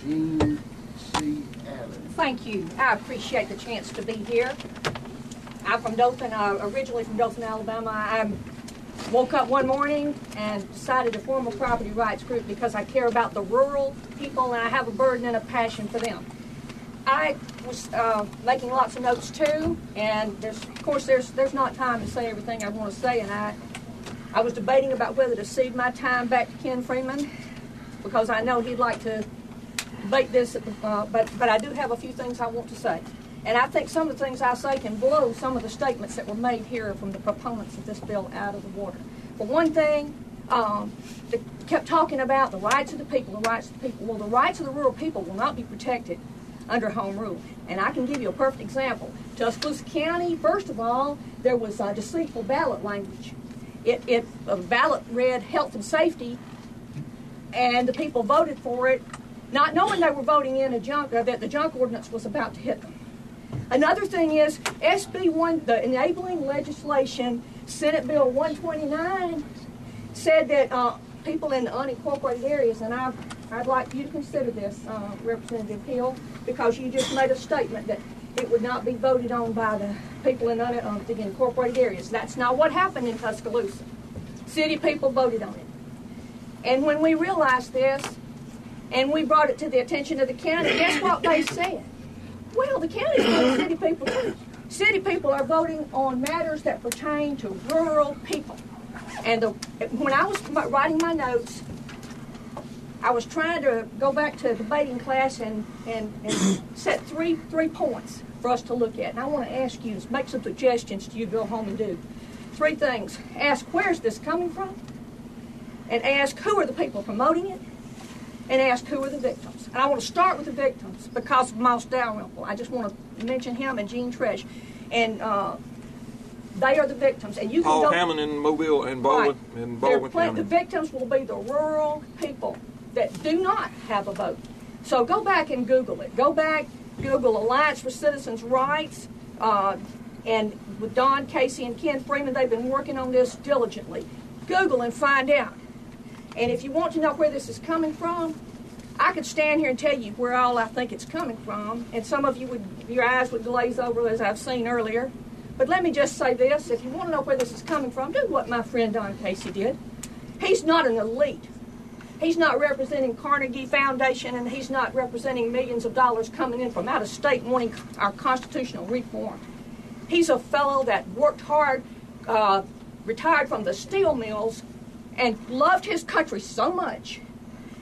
Jean C. Allen. Thank you. I appreciate the chance to be here. I'm from Dothan, originally from Dothan, Alabama. I woke up one morning and decided to form a property rights group because I care about the rural people and I have a burden and a passion for them. I was making lots of notes too, and of course there's not time to say everything I want to say, and I was debating about whether to cede my time back to Ken Freeman because I know he'd like to debate this, but I do have a few things I want to say. And I think some of the things I say can blow some of the statements that were made here from the proponents of this bill out of the water. For one thing, they kept talking about the rights of the people, the rights of the people. Well, the rights of the rural people will not be protected under home rule. And I can give you a perfect example. Tuscaloosa County, first of all, there was deceitful ballot language. A ballot read health and safety, and the people voted for it, not knowing they were voting in that the junk ordinance was about to hit them. Another thing is HB1, the enabling legislation, Senate Bill 129, said that people in the unincorporated areas, and I'd like you to consider this, Representative Hill, because you just made a statement that it would not be voted on by the people in the incorporated areas. That's not what happened in Tuscaloosa. City people voted on it. And when we realized this, and we brought it to the attention of the county, guess what they said? Well, the county's voting city people too. City people are voting on matters that pertain to rural people. And when I was writing my notes, I was trying to go back to debating class and set three points for us to look at. And I want to ask you to make some suggestions to you to go home and do. Three things. Ask, where's this coming from? And ask, who are the people promoting it? And ask, who are the victims? And I want to start with the victims because of Miles Dalrymple. I just want to mention him and Gene Tresh. And they are the victims. And you can Paul Hammond in Mobile and Baldwin. Right. And Baldwin The victims will be the rural people that do not have a vote. So go back and Google it. Go back, Google Alliance for Citizens' Rights. And with Don Casey and Ken Freeman, they've been working on this diligently. Google and find out. And if you want to know where this is coming from, I could stand here and tell you where all I think it's coming from, and some of you your eyes would glaze over, as I've seen earlier. But let me just say this: if you want to know where this is coming from, do what my friend Don Casey did. He's not an elite. He's not representing Carnegie Foundation, and he's not representing millions of dollars coming in from out of state wanting our constitutional reform. He's a fellow that worked hard, retired from the steel mills, and loved his country so much,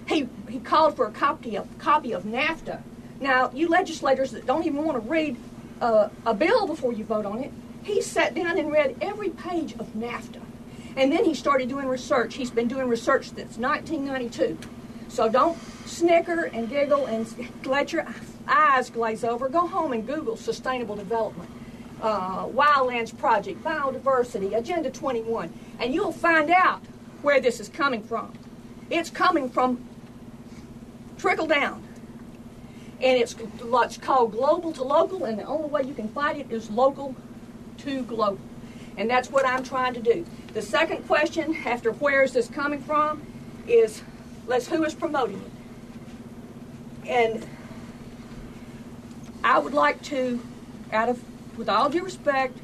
he called for a copy of NAFTA. Now, you legislators that don't even want to read a bill before you vote on it, he sat down and read every page of NAFTA. And then he started doing research. He's been doing research since 1992. So don't snicker and giggle and let your eyes glaze over. Go home and Google sustainable development, Wildlands Project, biodiversity, Agenda 21, and you'll find out where this is coming from. It's coming from trickle down. And it's called global to local, and the only way you can fight it is local to global. And that's what I'm trying to do. The second question, after where is this coming from, is who is promoting it? And I would like to, with all due respect,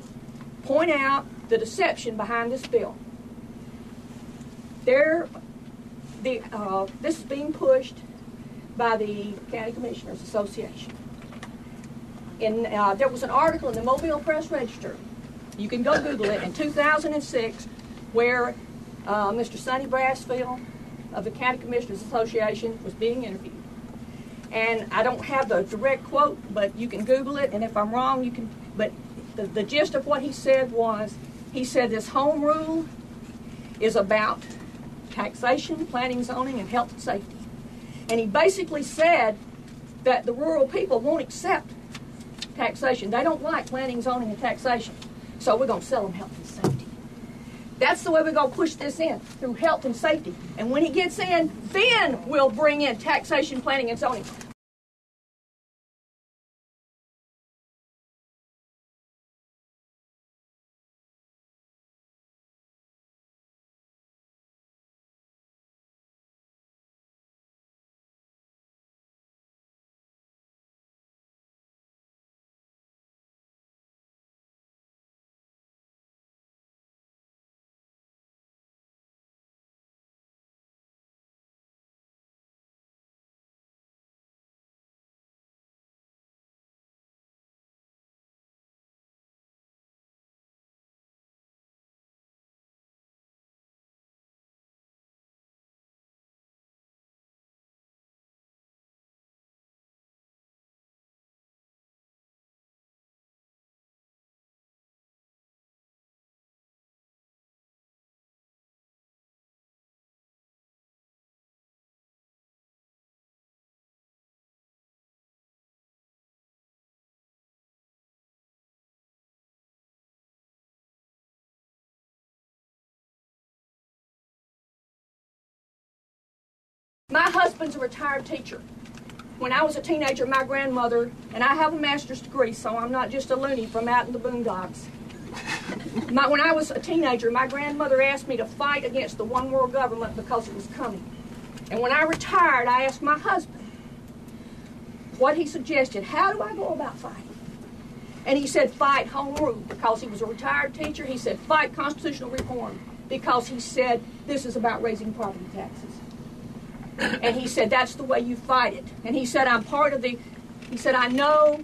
point out the deception behind this bill. This is being pushed by the County Commissioners Association. And there was an article in the Mobile Press Register, you can go Google it, in 2006, where Mr. Sonny Brassfield of the County Commissioners Association was being interviewed. And I don't have the direct quote, but you can Google it, and if I'm wrong, you can. But the gist of what he said was, he said this home rule is about taxation, planning, zoning, and health and safety. And he basically said that the rural people won't accept taxation. They don't like planning, zoning, and taxation. So we're going to sell them health and safety. That's the way we're going to push this in, through health and safety. And when he gets in, then we'll bring in taxation, planning, and zoning. My husband's a retired teacher. When I was a teenager, my grandmother, and I have a master's degree, so I'm not just a loony from out in the boondocks. When I was a teenager, my grandmother asked me to fight against the one world government because it was coming. And when I retired, I asked my husband what he suggested. How do I go about fighting? And he said, fight home rule, because he was a retired teacher. He said, fight constitutional reform, because he said, this is about raising property taxes. And he said, that's the way you fight it. And he said, he said, I know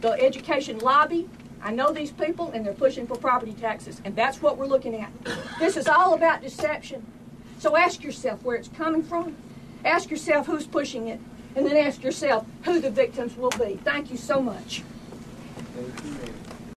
the education lobby. I know these people, and they're pushing for property taxes. And that's what we're looking at. This is all about deception. So ask yourself where it's coming from. Ask yourself who's pushing it. And then ask yourself who the victims will be. Thank you so much. Thank you, ma'am.